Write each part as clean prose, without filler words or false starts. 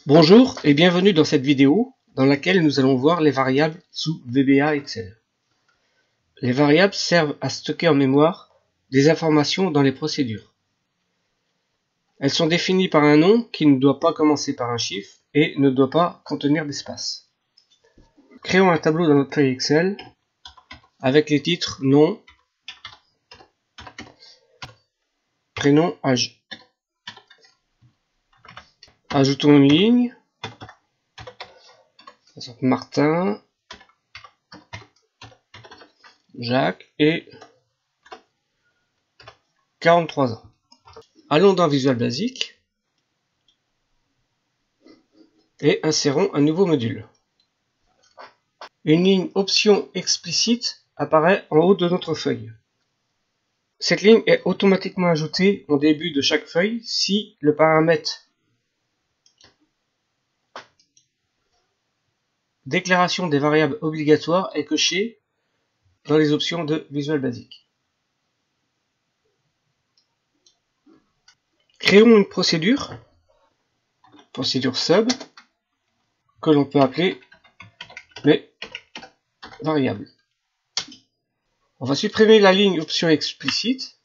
Bonjour et bienvenue dans cette vidéo dans laquelle nous allons voir les variables sous VBA Excel. Les variables servent à stocker en mémoire des informations dans les procédures. Elles sont définies par un nom qui ne doit pas commencer par un chiffre et ne doit pas contenir d'espace. Créons un tableau dans notre feuille Excel avec les titres nom, prénom, âge. Ajoutons une ligne. Martin, Jacques et 43 ans. Allons dans Visual Basic et insérons un nouveau module. Une ligne option explicite apparaît en haut de notre feuille. Cette ligne est automatiquement ajoutée au début de chaque feuille si le paramètre déclaration des variables obligatoires est coché dans les options de Visual Basic. Créons une procédure sub, que l'on peut appeler les variables. On va supprimer la ligne option explicite,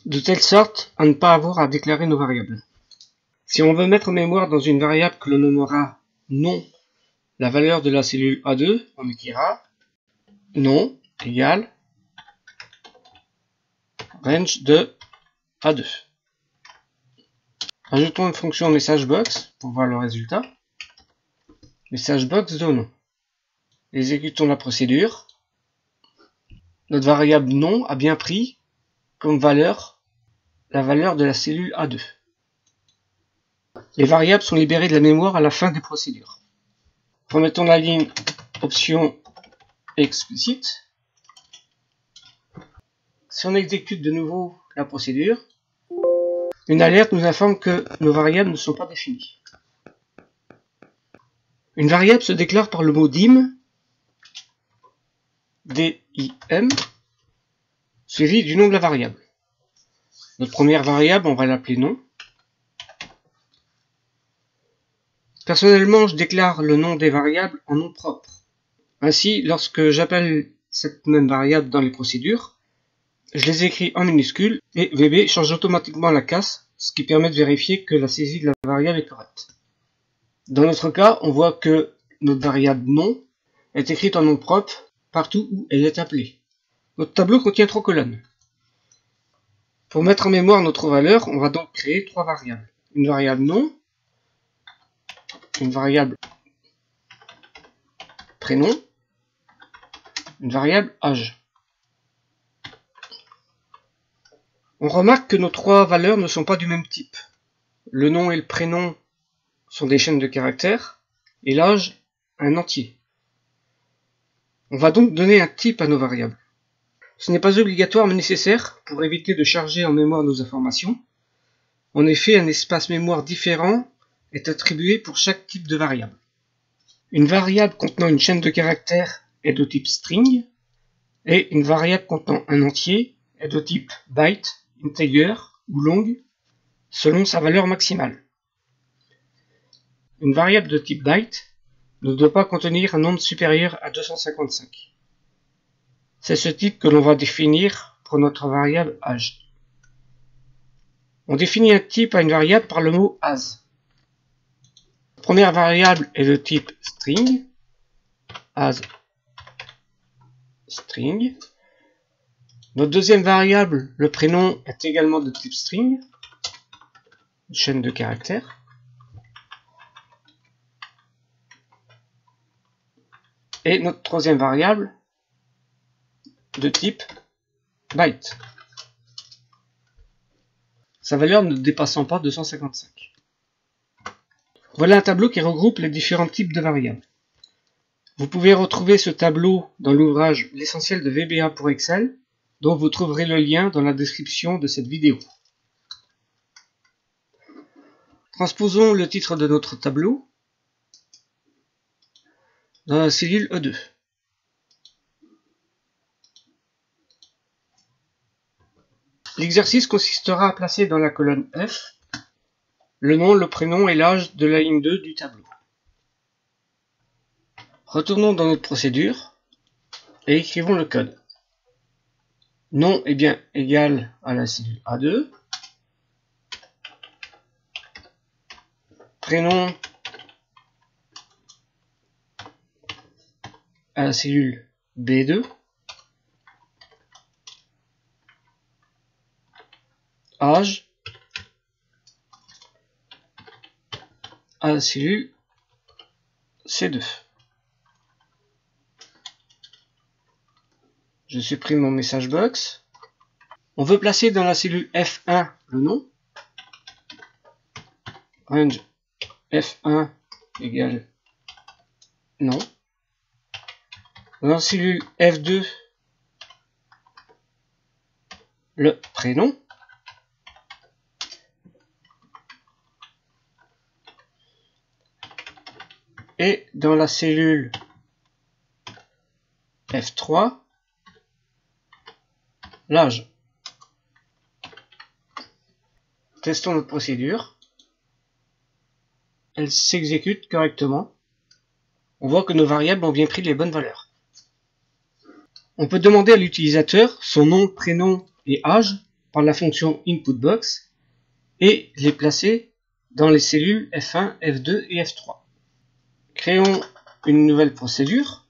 de telle sorte à ne pas avoir à déclarer nos variables. Si on veut mettre en mémoire dans une variable que l'on nommera nom la valeur de la cellule A2, on écrira nom égale range de A2. Ajoutons une fonction messagebox pour voir le résultat. Messagebox de nom. Exécutons la procédure. Notre variable nom a bien pris comme valeur la valeur de la cellule A2. Les variables sont libérées de la mémoire à la fin des procédures. Remettons la ligne option explicite. Si on exécute de nouveau la procédure, une alerte nous informe que nos variables ne sont pas définies. Une variable se déclare par le mot dim, D-I-M, suivi du nom de la variable. Notre première variable, on va l'appeler nom. Personnellement, je déclare le nom des variables en nom propre. Ainsi, lorsque j'appelle cette même variable dans les procédures, je les écris en minuscules et VB change automatiquement la casse, ce qui permet de vérifier que la saisie de la variable est correcte. Dans notre cas, on voit que notre variable nom est écrite en nom propre partout où elle est appelée. Notre tableau contient 3 colonnes. Pour mettre en mémoire notre valeur, on va donc créer 3 variables. Une variable nom, une variable prénom, une variable âge. On remarque que nos 3 valeurs ne sont pas du même type. Le nom et le prénom sont des chaînes de caractères et l'âge un entier. On va donc donner un type à nos variables. Ce n'est pas obligatoire mais nécessaire pour éviter de charger en mémoire nos informations. En effet, un espace mémoire différent est attribué pour chaque type de variable. Une variable contenant une chaîne de caractères est de type string et une variable contenant un entier est de type byte, integer ou long selon sa valeur maximale. Une variable de type byte ne doit pas contenir un nombre supérieur à 255. C'est ce type que l'on va définir pour notre variable âge. On définit un type à une variable par le mot as. La première variable est de type string, as string. Notre deuxième variable, le prénom, est également de type string, une chaîne de caractères. Et notre troisième variable, de type byte. Sa valeur ne dépassant pas 255. Voilà un tableau qui regroupe les différents types de variables. Vous pouvez retrouver ce tableau dans l'ouvrage L'essentiel de VBA pour Excel, dont vous trouverez le lien dans la description de cette vidéo. Transposons le titre de notre tableau dans la cellule E2. L'exercice consistera à placer dans la colonne F le nom, le prénom et l'âge de la ligne 2 du tableau. Retournons dans notre procédure et écrivons le code. Nom est bien égal à la cellule A2. Prénom à la cellule B2. Âge à la cellule C2. Je supprime mon message box. On veut placer dans la cellule F1 le nom. Range F1 égale nom. Dans la cellule F2, le prénom. Et dans la cellule F3, l'âge. Testons notre procédure. Elle s'exécute correctement. On voit que nos variables ont bien pris les bonnes valeurs. On peut demander à l'utilisateur son nom, prénom et âge par la fonction inputBox et les placer dans les cellules F1, F2 et F3. Créons une nouvelle procédure.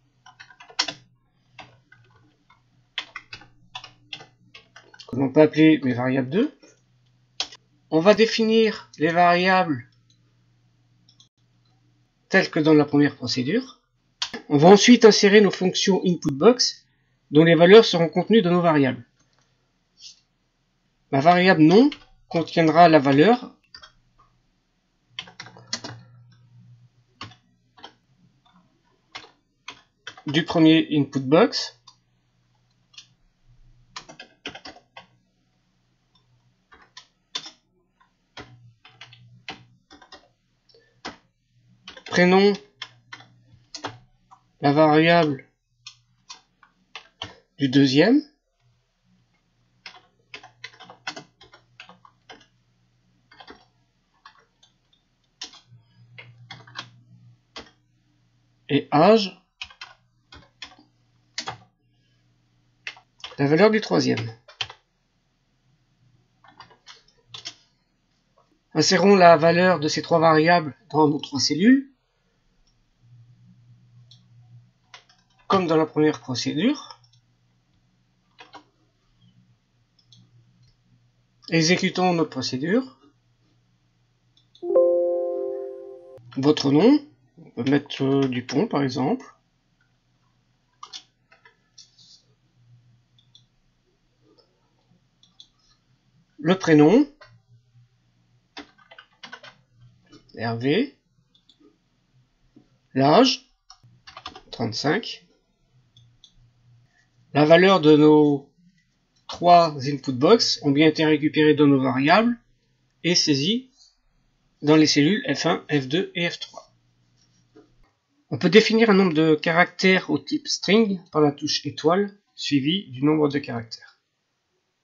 Que l'on peut appeler mes variables 2. On va définir les variables telles que dans la première procédure. On va ensuite insérer nos fonctions inputBox dont les valeurs seront contenues dans nos variables. Ma variable nom contiendra la valeur du premier inputBox prénom, la variable du deuxième, et âge, la valeur du troisième. Insérons la valeur de ces trois variables dans nos trois cellules, comme dans la première procédure. Exécutons notre procédure. Votre nom, on peut mettre Dupont par exemple. Le prénom, Hervé. L'âge, 35. La valeur de nos trois inputBox ont bien été récupérées dans nos variables et saisies dans les cellules F1, F2 et F3. On peut définir un nombre de caractères au type string par la touche étoile suivi du nombre de caractères.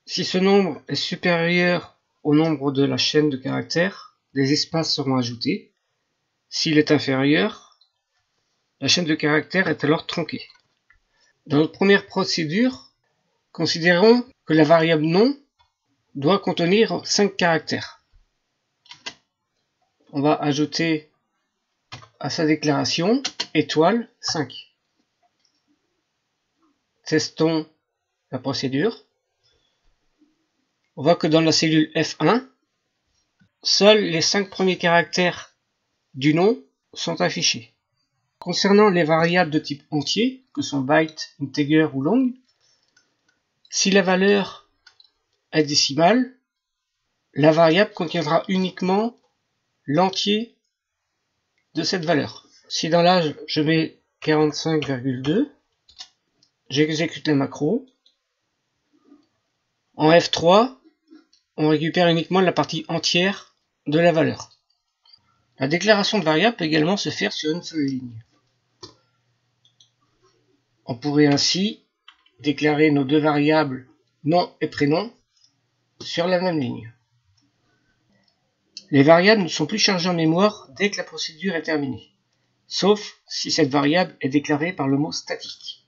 Si ce nombre est supérieur au nombre de la chaîne de caractères, des espaces seront ajoutés. S'il est inférieur, la chaîne de caractères est alors tronquée. Dans notre première procédure, considérons que la variable nom doit contenir 5 caractères. On va ajouter à sa déclaration étoile 5. Testons la procédure. On voit que dans la cellule F1, seuls les 5 premiers caractères du nom sont affichés. Concernant les variables de type entier, que sont byte, integer ou long, si la valeur est décimale, la variable contiendra uniquement l'entier de cette valeur. Si dans l'âge je mets 45,2, j'exécute les macros. En F3, on récupère uniquement la partie entière de la valeur. La déclaration de variable peut également se faire sur une seule ligne. On pourrait ainsi déclarer nos deux variables nom et prénom sur la même ligne. Les variables ne sont plus chargées en mémoire dès que la procédure est terminée, sauf si cette variable est déclarée par le mot statique.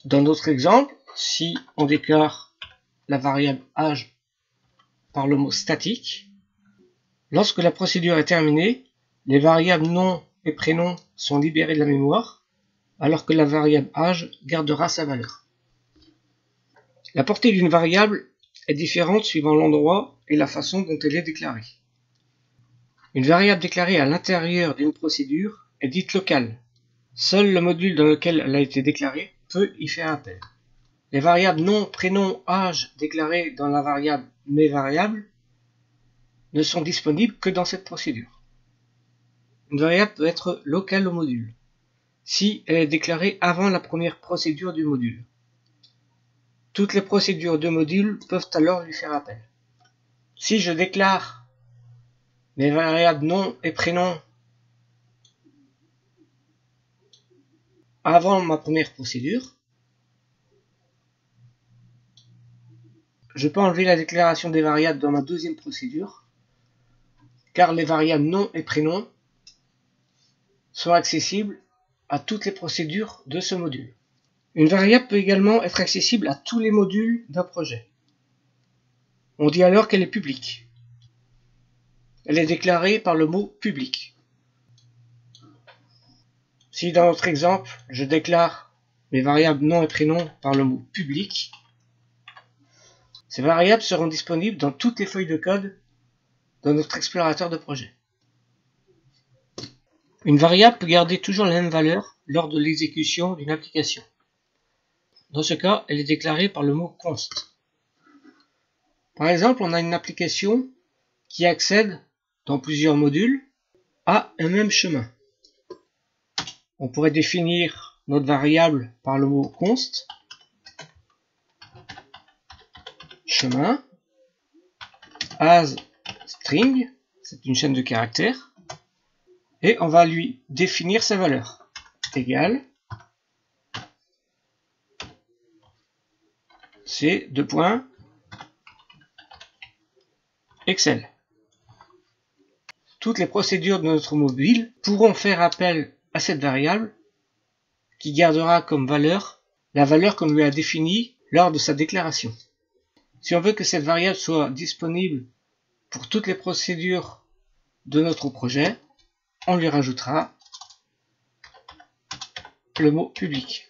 Dans notre exemple, si on déclare la variable âge par le mot statique, lorsque la procédure est terminée, les variables nom et prénom sont libérées de la mémoire, alors que la variable âge gardera sa valeur. La portée d'une variable est différente suivant l'endroit et la façon dont elle est déclarée. Une variable déclarée à l'intérieur d'une procédure est dite locale. Seul le module dans lequel elle a été déclarée peut y faire appel. Les variables nom, prénom, âge déclarées dans la variable mesVariable ne sont disponibles que dans cette procédure. Une variable peut être locale au module si elle est déclarée avant la première procédure du module. Toutes les procédures de module peuvent alors lui faire appel. Si je déclare mes variables nom et prénom avant ma première procédure, je peux enlever la déclaration des variables dans ma deuxième procédure, car les variables nom et prénom sont accessibles à toutes les procédures de ce module. Une variable peut également être accessible à tous les modules d'un projet. On dit alors qu'elle est publique. Elle est déclarée par le mot public. Si dans notre exemple, je déclare mes variables nom et prénom par le mot public, ces variables seront disponibles dans toutes les feuilles de code dans notre explorateur de projet. Une variable peut garder toujours la même valeur lors de l'exécution d'une application. Dans ce cas, elle est déclarée par le mot const. Par exemple, on a une application qui accède dans plusieurs modules à un même chemin. On pourrait définir notre variable par le mot const chemin as string, c'est une chaîne de caractères, et on va lui définir sa valeur égale c'est deux points Excel. Toutes les procédures de notre mobile pourront faire appel à cette variable qui gardera comme valeur la valeur qu'on lui a définie lors de sa déclaration. Si on veut que cette variable soit disponible pour toutes les procédures de notre projet, on lui rajoutera le mot public.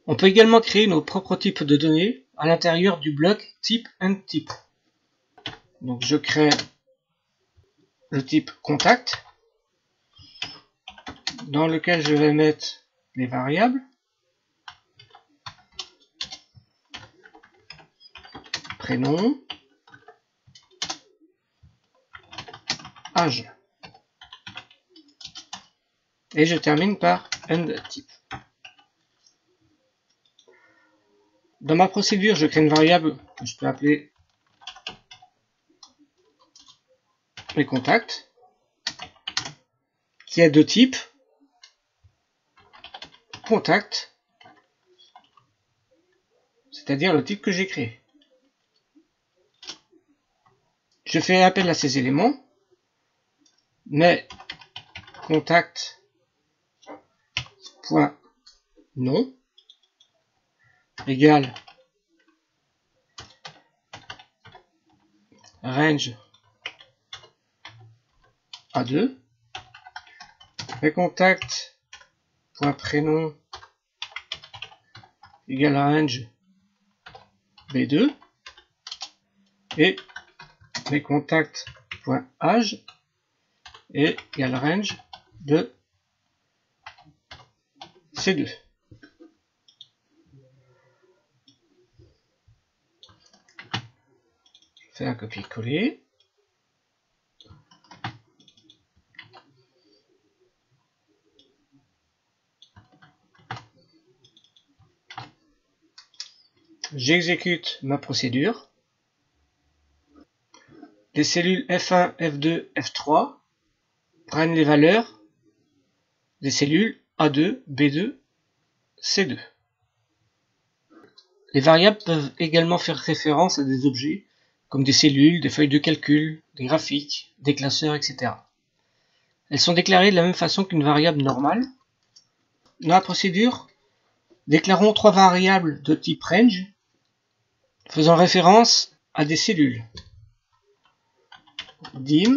On peut également créer nos propres types de données à l'intérieur du bloc type endType. Donc je crée le type contact dans lequel je vais mettre les variables prénom, âge. Et je termine par endType. Dans ma procédure, je crée une variable que je peux appeler mes contacts, qui est de type contact, c'est-à-dire le type que j'ai créé. Je fais appel à ces éléments, mais contact.nom égale range A2 et contact.prénom égale range B2 et mes contacts.âge égale range de C2. Je fais un copier-coller. J'exécute ma procédure. Les cellules F1, F2, F3 prennent les valeurs des cellules A2, B2, C2. Les variables peuvent également faire référence à des objets, comme des cellules, des feuilles de calcul, des graphiques, des classeurs, etc. Elles sont déclarées de la même façon qu'une variable normale. Dans la procédure, déclarons 3 variables de type range, faisant référence à des cellules. Dim,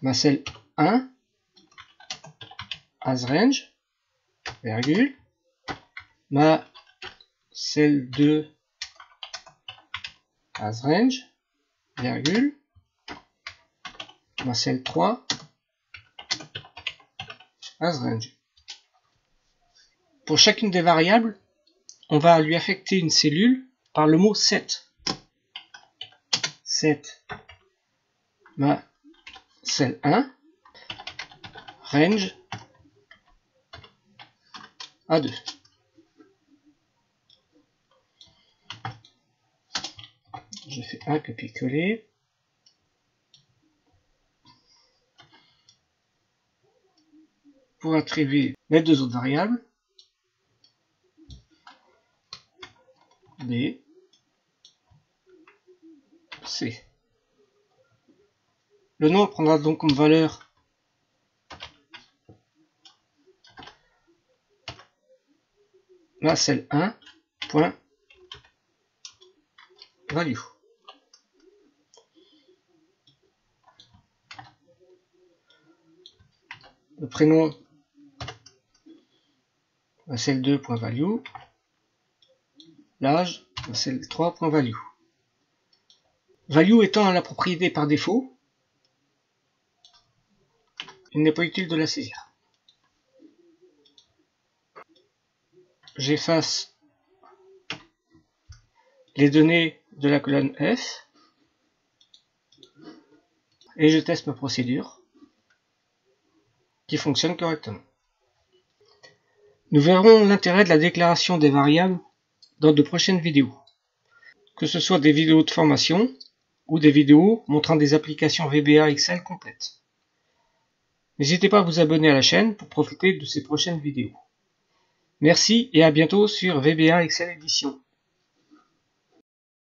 ma cell 1, as range, virgule, ma cell 2, as range, virgule, ma cell 3, as range. Pour chacune des variables, on va lui affecter une cellule par le mot set. Set ma cell 1, range A2. Je fais un copier-coller. Pour attribuer les deux autres variables, B, C. Le nom prendra donc comme valeur ma cell 1 point value. Le prénom ma cell 2 point value. L'âge ma cell 3 point value. Value étant la propriété par défaut, il n'est pas utile de la saisir. J'efface les données de la colonne F et je teste ma procédure qui fonctionne correctement. Nous verrons l'intérêt de la déclaration des variables dans de prochaines vidéos, que ce soit des vidéos de formation ou des vidéos montrant des applications VBA Excel complètes. N'hésitez pas à vous abonner à la chaîne pour profiter de ces prochaines vidéos. Merci et à bientôt sur VBA Excel Édition.